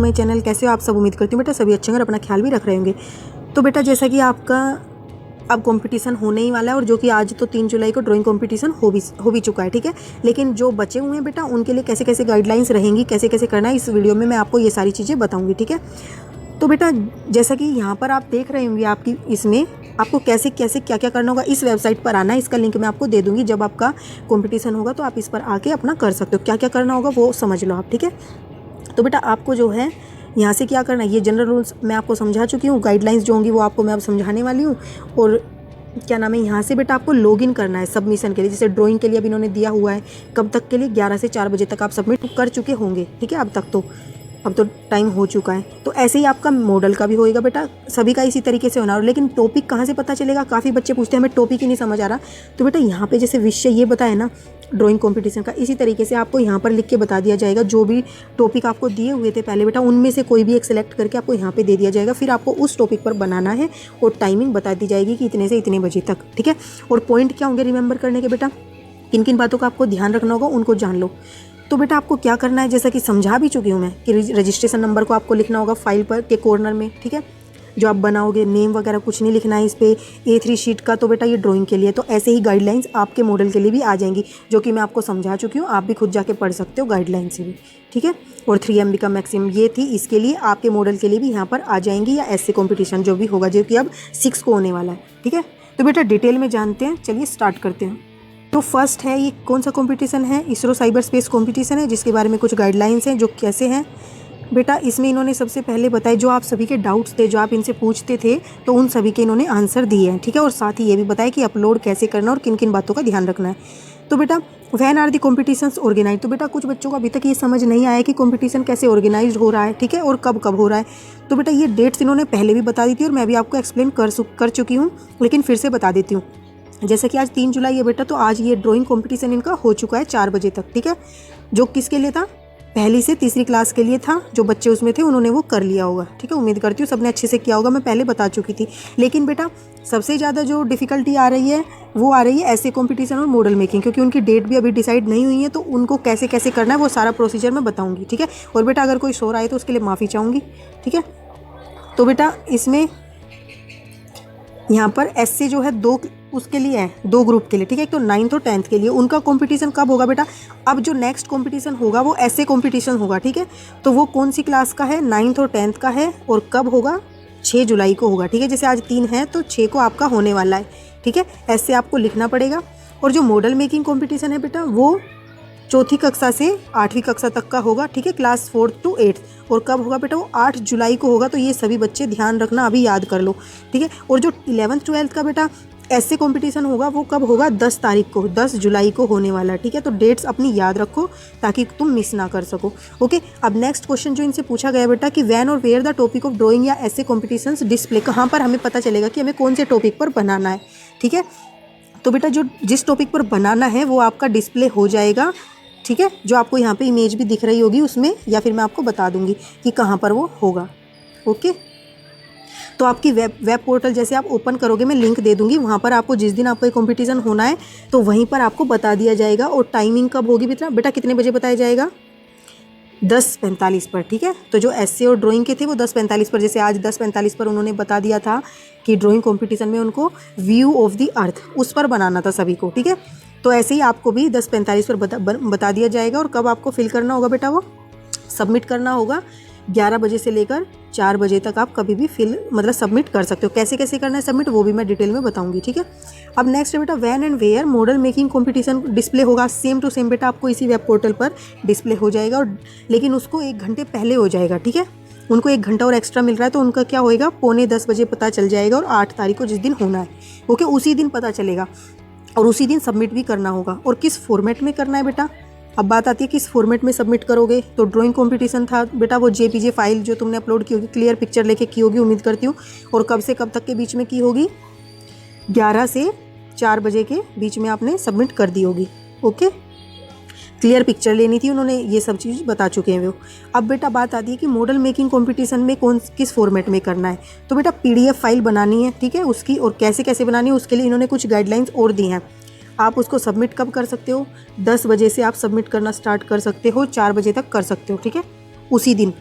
My channel. कैसे हो आप सब? उम्मीद करती हूँ बेटा सभी अच्छे हैं और अपना ख्याल भी रख रहे होंगे। तो बेटा जैसा कि आपका अब कंपटीशन होने ही वाला है, और जो कि आज तो 3 जुलाई को ड्राइंग कंपटीशन हो भी चुका है, ठीक है। लेकिन जो बचे हुए हैं बेटा उनके लिए कैसे कैसे गाइडलाइंस रहेंगी, कैसे कैसे करना है, इस वीडियो में मैं आपको ये सारी चीज़ें बताऊँगी, ठीक है। तो बेटा जैसा कि यहाँ पर आप देख रहे होंगे, आपकी इसमें आपको कैसे कैसे क्या क्या करना होगा, इस वेबसाइट पर आना है। इसका लिंक मैं आपको दे दूँगी। जब आपका कंपटीशन होगा तो आप इस पर आके अपना कर सकते हो। क्या क्या करना होगा वो समझ लो आप, ठीक है। तो बेटा आपको जो है यहाँ से क्या करना है, ये जनरल रूल्स मैं आपको समझा चुकी हूँ। गाइडलाइंस जो होंगी वो आपको मैं अब समझाने वाली हूँ। और क्या नाम है, यहाँ से बेटा आपको लॉगिन करना है सबमिशन के लिए। जैसे ड्राइंग के लिए अब इन्होंने दिया हुआ है कब तक के लिए, 11 से 4 बजे तक आप सबमिट कर चुके होंगे, ठीक है। अब तो टाइम हो चुका है। तो ऐसे ही आपका मॉडल का भी होएगा बेटा, सभी का इसी तरीके से होना है। लेकिन टॉपिक कहाँ से पता चलेगा? काफ़ी बच्चे पूछते हैं हमें टॉपिक ही नहीं समझ आ रहा। तो बेटा यहाँ पे जैसे विषय ये बताया ना ड्राइंग कंपटीशन का, इसी तरीके से आपको यहाँ पर लिख के बता दिया जाएगा। जो भी टॉपिक आपको दिए हुए थे पहले बेटा, उनमें से कोई भी एक सिलेक्ट करके आपको यहाँ पे दे दिया जाएगा। फिर आपको उस टॉपिक पर बनाना है और टाइमिंग बता दी जाएगी कि इतने से इतने बजे तक, ठीक है। और पॉइंट क्या होंगे रिमेंबर करने के बेटा, किन किन बातों का आपको ध्यान रखना होगा उनको जान लो। तो बेटा आपको क्या करना है, जैसा कि समझा भी चुकी हूँ मैं, कि रजिस्ट्रेशन नंबर को आपको लिखना होगा फाइल पर के कॉर्नर में, ठीक है। जो आप बनाओगे नेम वगैरह कुछ नहीं लिखना है इस पे। A3 शीट का तो बेटा ये ड्राइंग के लिए, तो ऐसे ही गाइडलाइंस आपके मॉडल के लिए भी आ जाएंगी, जो कि मैं आपको समझा चुकी हूँ। आप भी खुद जाके पढ़ सकते हो गाइडलाइन से भी, ठीक है। और 3 MB का मैक्सिमम ये थी, इसके लिए आपके मॉडल के लिए भी यहाँ पर आ जाएंगी, या ऐसे कॉम्पिटिशन जो भी होगा, जो कि अब 6 को होने वाला है, ठीक है। तो बेटा डिटेल में जानते हैं, चलिए स्टार्ट करते हैं। तो फर्स्ट है, ये कौन सा कंपटीशन है? इसरो साइबर स्पेस कंपटीशन है, जिसके बारे में कुछ गाइडलाइंस हैं जो कैसे हैं बेटा। इसमें इन्होंने सबसे पहले बताया जो आप सभी के डाउट्स थे, जो आप इनसे पूछते थे, तो उन सभी के इन्होंने आंसर दिए हैं, ठीक है। और साथ ही ये भी बताया कि अपलोड कैसे करना और किन किन बातों का ध्यान रखना है। तो बेटा when are the competitions organize, तो बेटा कुछ बच्चों को अभी तक ये समझ नहीं आया कि कॉम्पिटिशन कैसे ऑर्गेनाइज हो रहा है, ठीक है, और कब कब हो रहा है। तो बेटा ये डेट्स इन्होंने पहले भी बता दी थी और मैं भी आपको एक्सप्लेन कर चुकी हूँ, लेकिन फिर से बता देती हूँ। जैसे कि आज 3 जुलाई है बेटा, तो आज ये ड्राइंग कंपटीशन इनका हो चुका है 4 बजे तक, ठीक है। जो किसके लिए था? पहली से तीसरी क्लास के लिए था। जो बच्चे उसमें थे उन्होंने वो कर लिया होगा, ठीक है। उम्मीद करती हूँ सबने अच्छे से किया होगा, मैं पहले बता चुकी थी। लेकिन बेटा सबसे ज़्यादा जो डिफ़िकल्टी आ रही है वो आ रही है ऐसे कॉम्पिटिशन और मॉडल मेकिंग, क्योंकि उनकी डेट भी अभी डिसाइड नहीं हुई है। तो उनको कैसे कैसे करना है वो सारा प्रोसीजर मैं बताऊँगी, ठीक है। और बेटा अगर कोई शोर आए तो उसके लिए माफ़ी चाहूँगी, ठीक है। तो बेटा इसमें यहाँ पर ऐसे जो है दो उसके लिए है, 2 ग्रुप के लिए, ठीक है। एक तो 9th और 10th के लिए। उनका कंपटीशन कब होगा बेटा? अब जो नेक्स्ट कंपटीशन होगा वो ऐसे कंपटीशन होगा, ठीक है। तो वो कौन सी क्लास का है? 9th और 10th का है। और कब होगा? 6 जुलाई को होगा, ठीक है। जैसे आज 3 है तो 6 को आपका होने वाला है, ठीक है। ऐसे आपको लिखना पड़ेगा। और जो मॉडल मेकिंग कॉम्पिटिशन है बेटा वो 4th कक्षा से 8वीं कक्षा तक का होगा, ठीक है, क्लास 4th to 8th। और कब होगा बेटा? वो 8 जुलाई को होगा। तो ये सभी बच्चे ध्यान रखना, अभी याद कर लो, ठीक है। और जो 11th 12th का बेटा ऐसे कंपटीशन होगा वो कब होगा? 10 तारीख को, 10 जुलाई को होने वाला, ठीक है। तो डेट्स अपनी याद रखो ताकि तुम मिस ना कर सको, ओके। अब नेक्स्ट क्वेश्चन जो इनसे पूछा गया बेटा कि व्हेन और where the topic of drawing या ऐसे कॉम्पिटिशन्स डिस्प्ले, कहाँ पर हमें पता चलेगा कि हमें कौन से टॉपिक पर बनाना है, ठीक है। तो बेटा जो जिस टॉपिक पर बनाना है वो आपका डिस्प्ले हो जाएगा, ठीक है। जो आपको यहाँ पे इमेज भी दिख रही होगी उसमें, या फिर मैं आपको बता दूंगी कि कहाँ पर वो होगा, ओके। तो आपकी वेब पोर्टल जैसे आप ओपन करोगे, मैं लिंक दे दूंगी, वहाँ पर आपको जिस दिन आपका कंपटीशन होना है तो वहीं पर आपको बता दिया जाएगा। और टाइमिंग कब होगी बेटा कितने बजे बताया जाएगा? 10:45 पर, ठीक है। तो जो ऐसे और ड्राइंग के थे वो 10:45 पर, जैसे आज 10:45 पर उन्होंने बता दिया था कि ड्राइंग कंपटीशन में उनको व्यू ऑफ द अर्थ उस पर बनाना था सभी को, ठीक है। तो ऐसे ही आपको भी 10:45 पर बता दिया जाएगा। और कब आपको फिल करना होगा बेटा? वो सबमिट करना होगा 11 बजे से लेकर 4 बजे तक। आप कभी भी सबमिट कर सकते हो। कैसे कैसे करना है सबमिट वो भी मैं डिटेल में बताऊंगी, ठीक है। अब नेक्स्ट है बेटा when and where model making competition display होगा। सेम टू सेम बेटा आपको इसी वेब पोर्टल पर डिस्प्ले हो जाएगा, और लेकिन उसको 1 घंटे पहले हो जाएगा, ठीक है। उनको 1 घंटा और एक्स्ट्रा मिल रहा है, तो उनका क्या होएगा? 9:45 बजे पता चल जाएगा। और 8 तारीख को जिस दिन होना है, ओके, उसी दिन पता चलेगा। और उसी दिन सबमिट भी करना होगा। और किस फॉर्मेट में करना है बेटा? अब बात आती है किस फॉर्मेट में सबमिट करोगे। तो ड्राइंग कंपटीशन था बेटा वो JPG फाइल जो तुमने अपलोड की होगी, क्लियर पिक्चर लेके की होगी उम्मीद करती हूँ। और कब से कब तक के बीच में की होगी? 11 से 4 बजे के बीच में आपने सबमिट कर दी होगी, ओके। क्लियर पिक्चर लेनी थी, उन्होंने ये सब चीज़ बता चुके हैं वो। अब बेटा बात आती है कि मॉडल मेकिंग कंपटीशन में किस फॉर्मेट में करना है। तो बेटा PDF फाइल बनानी है, ठीक है, उसकी। और कैसे कैसे बनानी है उसके लिए इन्होंने कुछ गाइडलाइंस और दी हैं। आप उसको सबमिट कब कर सकते हो? 10 बजे से आप सबमिट करना स्टार्ट कर सकते हो, 4 बजे तक कर सकते हो, ठीक है, उसी दिन।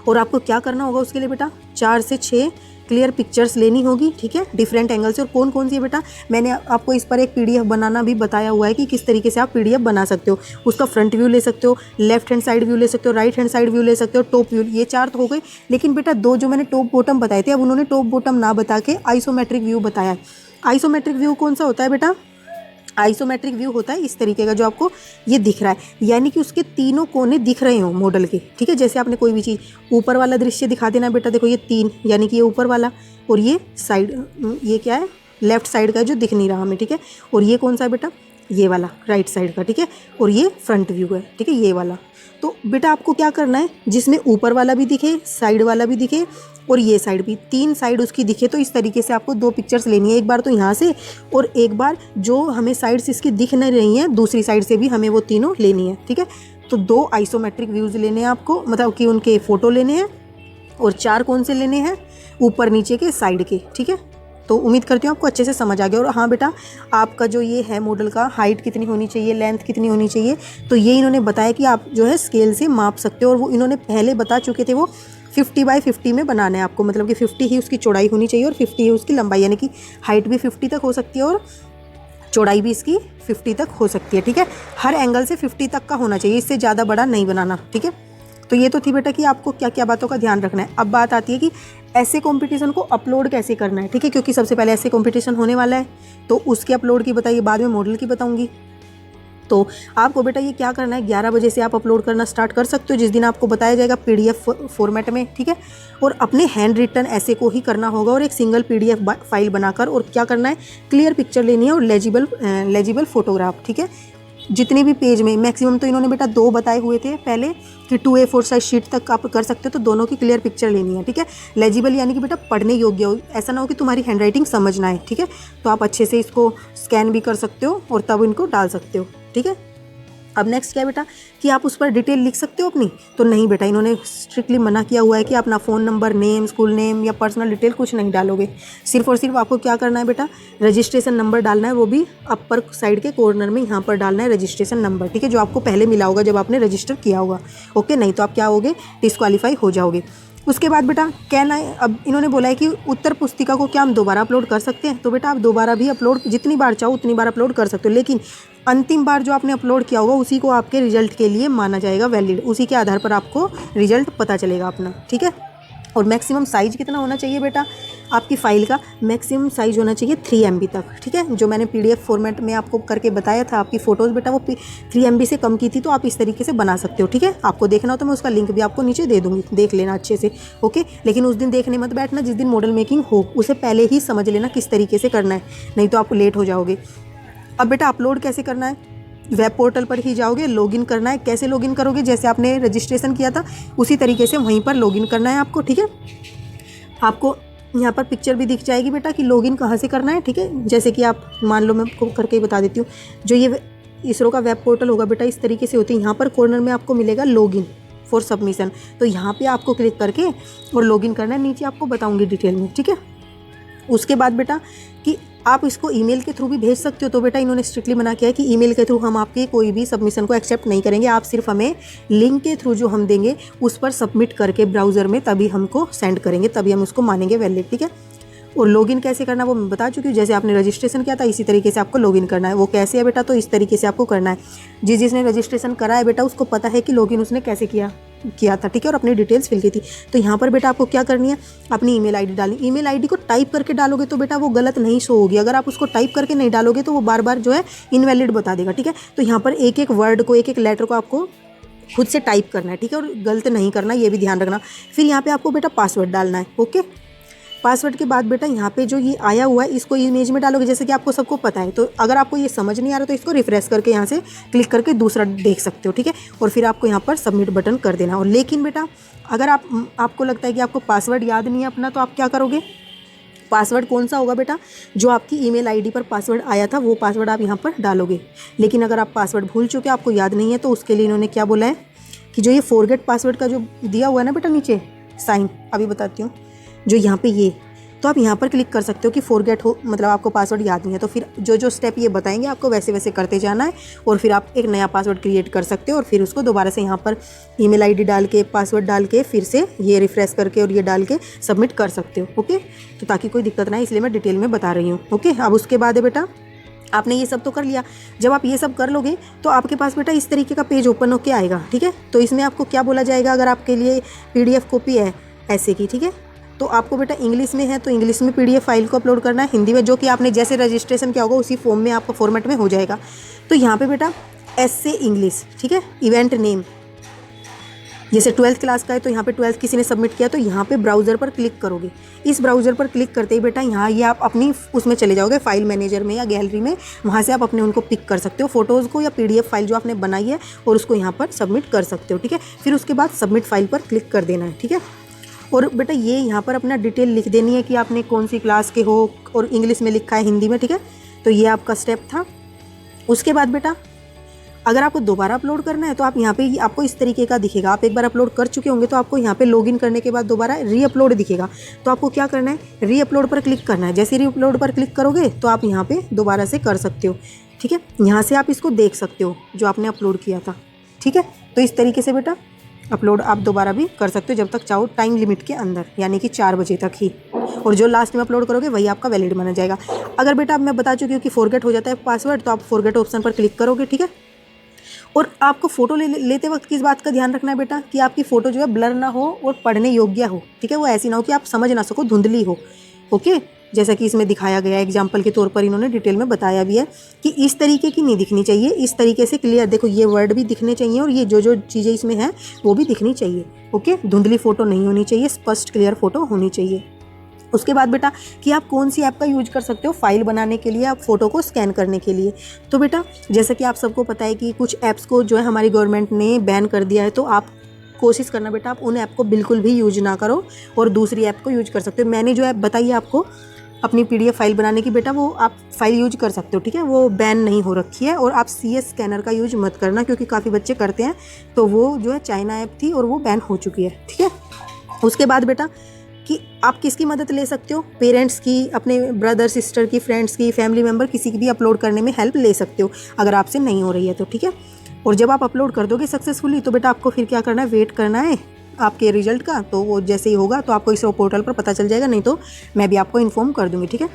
और आपको क्या करना होगा उसके लिए बेटा, 4 से 6 क्लियर पिक्चर्स लेनी होगी, ठीक है, डिफरेंट एंगल से। और कौन कौन सी है बेटा, मैंने आपको इस पर एक पीडीएफ बनाना भी बताया हुआ है कि किस तरीके से आप पीडीएफ बना सकते हो। उसका फ्रंट व्यू ले सकते हो, लेफ्ट हैंड साइड व्यू ले सकते हो, राइट हैंड साइड व्यू ले सकते हो, टॉप व्यू, ये 4 तो हो गए। लेकिन बेटा 2 जो मैंने टॉप बॉटम बताए थे, अब उन्होंने टॉप बॉटम ना बता के आइसोमेट्रिक व्यू बताया है। आइसोमेट्रिक व्यू कौन सा होता है बेटा, आइसोमेट्रिक व्यू होता है इस तरीके का जो आपको ये दिख रहा है, यानी कि उसके तीनों कोने दिख रहे हो मॉडल के, ठीक है। जैसे आपने कोई भी चीज़, ऊपर वाला दृश्य दिखा देना बेटा, देखो ये 3, यानी कि ये ऊपर वाला, और ये साइड, ये क्या है, लेफ्ट साइड का जो दिख नहीं रहा हमें, ठीक है। और ये कौन सा है बेटा, ये वाला राइट साइड का, ठीक है। और ये फ्रंट व्यू है, ठीक है, ये वाला। तो बेटा आपको क्या करना है, जिसमें ऊपर वाला भी दिखे, साइड वाला भी दिखे, और ये साइड भी, 3 साइड उसकी दिखे, तो इस तरीके से आपको 2 पिक्चर्स लेनी है। एक बार तो यहाँ से, और एक बार जो हमें साइड्स इसकी दिख नहीं रही हैं दूसरी साइड से भी हमें वो तीनों लेनी है, ठीक है। तो 2 आइसोमेट्रिक व्यूज़ लेने हैं आपको, मतलब कि उनके फ़ोटो लेने हैं, और 4 कौन से लेने हैं, ऊपर नीचे के साइड के, ठीक है। तो उम्मीद करती हूँ आपको अच्छे से समझ आ गया। और हाँ बेटा, आपका जो ये है मॉडल का हाइट कितनी होनी चाहिए, लेंथ कितनी होनी चाहिए, तो ये इन्होंने बताया कि आप जो है स्केल से माप सकते हो। और वो इन्होंने पहले बता चुके थे, वो 50 बाय 50 में बनाना है आपको, मतलब कि 50 ही उसकी चौड़ाई होनी चाहिए और 50 ही उसकी लंबाई, यानी कि हाइट भी 50 तक हो सकती है और चौड़ाई भी इसकी 50 तक हो सकती है, ठीक है। हर एंगल से 50 तक का होना चाहिए, इससे ज़्यादा बड़ा नहीं बनाना, ठीक है। तो ये तो थी बेटा कि आपको क्या क्या बातों का ध्यान रखना है। अब बात आती है कि ऐसे कंपटीशन को अपलोड कैसे करना है, ठीक है, क्योंकि सबसे पहले ऐसे कंपटीशन होने वाला है, तो उसके अपलोड की बताइए, बाद में मॉडल की बताऊंगी। तो आपको बेटा ये क्या करना है, 11 बजे से आप अपलोड करना स्टार्ट कर सकते हो, जिस दिन आपको बताया जाएगा पीडीएफ फॉर्मेट में, ठीक है। और अपने हैंड रिटन ऐसे को ही करना होगा, और एक सिंगल पीडीएफ फाइल बनाकर, और क्या करना है, क्लियर पिक्चर लेनी है और लेजिबल फोटोग्राफ, ठीक है। जितने भी पेज में, मैक्सिमम तो इन्होंने बेटा 2 बताए हुए थे पहले कि 2 A4 साइज शीट तक आप कर सकते हो, तो दोनों की क्लियर पिक्चर लेनी है, ठीक है। लेजिबल यानी कि बेटा पढ़ने योग्य हो, ऐसा ना हो कि तुम्हारी हैंडराइटिंग समझ ना आए, ठीक है। तो आप अच्छे से इसको स्कैन भी कर सकते हो और तब इनको डाल सकते हो, ठीक है। अब नेक्स्ट क्या है बेटा कि आप उस पर डिटेल लिख सकते हो अपनी, तो नहीं बेटा, इन्होंने स्ट्रिक्टली मना किया हुआ है कि अपना phone number, name, school name या पर्सनल डिटेल कुछ नहीं डालोगे। सिर्फ और सिर्फ आपको क्या करना है बेटा, रजिस्ट्रेशन नंबर डालना है, वो भी अपर साइड के कॉर्नर में यहाँ पर डालना है रजिस्ट्रेशन नंबर, ठीक है, जो आपको पहले मिला होगा जब आपने रजिस्टर किया होगा, ओके। नहीं तो आप क्या होगे, डिस्क्वालीफाई हो जाओगे। उसके बाद बेटा कहना है, अब इन्होंने बोला है कि उत्तर पुस्तिका को क्या हम दोबारा अपलोड कर सकते हैं, तो बेटा आप दोबारा भी अपलोड जितनी बार चाहो उतनी बार अपलोड कर सकते हो, लेकिन अंतिम बार जो आपने अपलोड किया होगा उसी को आपके रिजल्ट के लिए माना जाएगा वैलिड, उसी के आधार पर आपको रिजल्ट पता चलेगा अपना, ठीक है। और मैक्सिमम साइज़ कितना होना चाहिए बेटा, आपकी फ़ाइल का मैक्सिमम साइज़ होना चाहिए 3 MB तक, ठीक है। जो मैंने पीडीएफ फॉर्मेट में आपको करके बताया था, आपकी फ़ोटोज़ बेटा वो 3 MB से कम की थी, तो आप इस तरीके से बना सकते हो, ठीक है। आपको देखना हो तो मैं उसका लिंक भी आपको नीचे दे दूँगी, देख लेना अच्छे से, ओके। लेकिन उस दिन देखने मत बैठना जिस दिन मॉडल मेकिंग हो, उसे पहले ही समझ लेना किस तरीके से करना है, नहीं तो आप लेट हो जाओगे। अब बेटा अपलोड कैसे करना है, वेब पोर्टल पर ही जाओगे, लॉगिन करना है। कैसे लॉगिन करोगे, जैसे आपने रजिस्ट्रेशन किया था उसी तरीके से वहीं पर लॉगिन करना है आपको, ठीक है। आपको यहाँ पर पिक्चर भी दिख जाएगी बेटा कि लॉगिन कहाँ से करना है, ठीक है। जैसे कि आप मान लो, मैं आपको करके ही बता देती हूँ। जो ये इसरो का वेब पोर्टल होगा बेटा इस तरीके से होती है, यहाँ पर कॉर्नर में आपको मिलेगा लॉगिन फॉर सबमिशन, तो यहाँ पे आपको क्लिक करके और लॉगिन करना है, नीचे आपको बताऊँगी डिटेल में, ठीक है। उसके बाद बेटा कि आप इसको ईमेल के थ्रू भी भेज सकते हो, तो बेटा इन्होंने स्ट्रिक्टली मना किया है कि ईमेल के थ्रू हम आपके कोई भी सबमिशन को एक्सेप्ट नहीं करेंगे। आप सिर्फ हमें लिंक के थ्रू जो हम देंगे उस पर सबमिट करके ब्राउज़र में तभी हमको सेंड करेंगे, तभी हम उसको मानेंगे वैलिड, ठीक है। और लॉगिन कैसे करना है वो मैं बता चुकी हूँ, जैसे आपने रजिस्ट्रेशन किया था इसी तरीके से आपको लॉगिन करना है। वो कैसे है बेटा, तो इस तरीके से आपको करना है। जिसने रजिस्ट्रेशन करा है बेटा उसको पता है कि लॉगिन उसने कैसे किया था, ठीक है, और अपनी डिटेल्स फिल की थी। तो यहाँ पर बेटा आपको क्या करनी है, अपनी ईमेल आईडी डालनी। ईमेल आईडी को टाइप करके डालोगे तो बेटा वो गलत नहीं शो होगी, अगर आप उसको टाइप करके नहीं डालोगे तो वो बार बार जो है इनवैलिड बता देगा, ठीक है। तो यहाँ पर एक एक वर्ड को, एक एक लेटर को आपको खुद से टाइप करना है, ठीक है, और गलत नहीं करना, ये भी ध्यान रखना। फिर यहाँ पे आपको बेटा पासवर्ड डालना है, ओके। पासवर्ड के बाद बेटा यहाँ पे जो ये आया हुआ है इसको इमेज में डालोगे, जैसे कि आपको सबको पता है। तो अगर आपको ये समझ नहीं आ रहा तो इसको रिफ्रेश करके यहाँ से क्लिक करके दूसरा देख सकते हो, ठीक है। और फिर आपको यहाँ पर सबमिट बटन कर देना। और लेकिन बेटा अगर आपको लगता है कि आपको पासवर्ड याद नहीं है अपना, तो आप क्या करोगे, पासवर्ड कौन सा होगा बेटा, जो आपकी ईमेल आईडी पर पासवर्ड आया था वो पासवर्ड आप यहाँ पर डालोगे। लेकिन अगर आप पासवर्ड भूल चुके, आपको याद नहीं है, तो उसके लिए इन्होंने क्या बोला है कि जो ये फॉरगेट पासवर्ड का जो दिया हुआ है ना बेटा नीचे साइन, अभी बताती हूँ, जो यहाँ पे ये तो आप यहाँ पर क्लिक कर सकते हो कि फॉरगेट हो, मतलब आपको पासवर्ड याद नहीं है, तो फिर जो जो स्टेप ये बताएंगे आपको वैसे वैसे करते जाना है और फिर आप एक नया पासवर्ड क्रिएट कर सकते हो और फिर उसको दोबारा से यहाँ पर ईमेल आईडी डाल के पासवर्ड डाल के फिर से ये रिफ्रेश करके और ये डाल के सबमिट कर सकते हो। ओके, तो ताकि कोई दिक्कत ना है इसलिए मैं डिटेल में बता रही हूँ। ओके, अब उसके बाद है बेटा आपने ये सब तो कर लिया। जब आप ये सब कर लोगे तो आपके पास बेटा इस तरीके का पेज ओपन होकर आएगा। ठीक है, तो इसमें आपको क्या बोला जाएगा, अगर आपके लिए PDF कॉपी है ऐसे की, ठीक है, तो आपको बेटा इंग्लिश में है तो इंग्लिश में PDF फाइल को अपलोड करना है, हिंदी में जो कि आपने जैसे रजिस्ट्रेशन किया होगा उसी फॉर्म में आपका फॉर्मेट में हो जाएगा। तो यहाँ पे बेटा ऐसे इंग्लिश, ठीक है, इवेंट नेम, जैसे 12th क्लास का है तो यहाँ पे 12th किसी ने सबमिट किया तो यहाँ पे ब्राउज़र पर क्लिक करोगे। इस ब्राउज़र पर क्लिक करते ही बेटा यहाँ ये आप अपनी उसमें चले जाओगे फाइल मैनेजर में या गैलरी में, वहाँ से आप अपने उनको पिक कर सकते हो फ़ोटोज़ को या PDF फाइल जो आपने बनाई है और उसको यहाँ पर सबमिट कर सकते हो। ठीक है, फिर उसके बाद सबमिट फाइल पर क्लिक कर देना है। ठीक है, और बेटा ये यहाँ पर अपना डिटेल लिख देनी है कि आपने कौन सी क्लास के हो और इंग्लिश में लिखा है हिंदी में। ठीक है, तो ये आपका स्टेप था। उसके बाद बेटा अगर आपको दोबारा अपलोड करना है तो आप यहाँ पे आपको इस तरीके का दिखेगा। आप एक बार अपलोड कर चुके होंगे तो आपको यहाँ पे लॉगिन करने के बाद दोबारा रीअपलोड दिखेगा। तो आपको क्या करना है, रीअपलोड पर क्लिक करना है। जैसे रीअपलोड पर क्लिक करोगे तो आप यहाँ पे दोबारा से कर सकते हो। ठीक है, यहाँ से आप इसको देख सकते हो जो आपने अपलोड किया था। ठीक है, तो इस तरीके से बेटा अपलोड आप दोबारा भी कर सकते हो जब तक चाहो, टाइम लिमिट के अंदर, यानी कि 4 बजे तक ही। और जो लास्ट में अपलोड करोगे वही आपका वैलिड माना जाएगा। अगर बेटा अब मैं बता चुकी हूँ कि फॉरगेट हो जाता है पासवर्ड, तो आप फॉरगेट ऑप्शन पर क्लिक करोगे। ठीक है, और आपको फ़ोटो लेते वक्त किस बात का ध्यान रखना है बेटा, कि आपकी फ़ोटो जो है ब्लर ना हो और पढ़ने योग्य हो। ठीक है, वो ऐसी ना हो कि आप समझ ना सको, धुंधली हो। ओके, जैसा कि इसमें दिखाया गया है, एग्जाम्पल के तौर पर इन्होंने डिटेल में बताया भी है कि इस तरीके की नहीं दिखनी चाहिए, इस तरीके से क्लियर, देखो ये वर्ड भी दिखने चाहिए और ये जो जो चीज़ें इसमें हैं वो भी दिखनी चाहिए। ओके, धुंधली फ़ोटो नहीं होनी चाहिए, स्पष्ट क्लियर फ़ोटो होनी चाहिए। उसके बाद बेटा कि आप कौन सी ऐप का यूज कर सकते हो फाइल बनाने के लिए, आप फ़ोटो को स्कैन करने के लिए। तो बेटा जैसा कि आप सबको पता है कि कुछ ऐप्स को जो है हमारी गवर्नमेंट ने बैन कर दिया है, तो आप कोशिश करना बेटा आप उन ऐप को बिल्कुल भी यूज ना करो और दूसरी ऐप को यूज कर सकते हो। मैंने जो ऐप बताई है आपको अपनी PDF फाइल बनाने की, बेटा वो आप फाइल यूज कर सकते हो। ठीक है, वो बैन नहीं हो रखी है। और आप CS स्कैनर का यूज मत करना क्योंकि काफ़ी बच्चे करते हैं, तो वो जो है चाइना ऐप थी और वो बैन हो चुकी है। ठीक है, उसके बाद बेटा कि आप किसकी मदद ले सकते हो, पेरेंट्स की, अपने ब्रदर सिस्टर की, फ्रेंड्स की, फैमिली मेम्बर, किसी की भी अपलोड करने में हेल्प ले सकते हो अगर आपसे नहीं हो रही है तो। ठीक है, और जब आप अपलोड कर दोगे सक्सेसफुली तो बेटा आपको फिर क्या करना है, वेट करना है आपके रिजल्ट का। तो वो जैसे ही होगा तो आपको इस पोर्टल पर पता चल जाएगा, नहीं तो मैं भी आपको इन्फॉर्म कर दूँगी। ठीक है,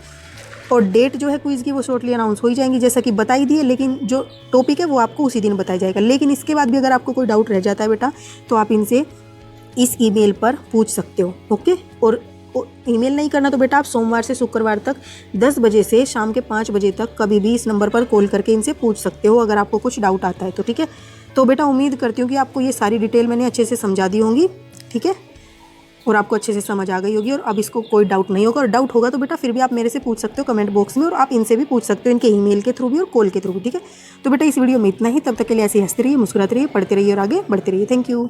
और डेट जो है क्विज़ की वो शॉर्टली अनाउंस हो ही जाएंगी, जैसा कि बताई दी है, लेकिन जो टॉपिक है वो आपको उसी दिन बताया जाएगा। लेकिन इसके बाद भी अगर आपको कोई डाउट रह जाता है बेटा तो आप इनसे इस ईमेल पर पूछ सकते हो। ओके, और ईमेल नहीं करना तो बेटा आप सोमवार से शुक्रवार तक 10 बजे से शाम के 5 बजे तक कभी भी इस नंबर पर कॉल करके इनसे पूछ सकते हो अगर आपको कुछ डाउट आता है तो। ठीक है, तो बेटा उम्मीद करती हूँ कि आपको ये सारी डिटेल मैंने अच्छे से समझा दी होंगी। ठीक है, और आपको अच्छे से समझ आ गई होगी और अब इसको कोई डाउट नहीं होगा। और डाउट होगा तो बेटा फिर भी आप मेरे से पूछ सकते हो कमेंट बॉक्स में, और आप इनसे भी पूछ सकते हो, इनके ईमेल के थ्रू भी और कॉल के थ्रू भी। ठीक है, तो बेटा इस वीडियो में इतना ही। तब तक के लिए ऐसे हंसते रहिए, मुस्कुराते रहिए, पढ़ते रहिए और आगे बढ़ते रहिए। Thank you.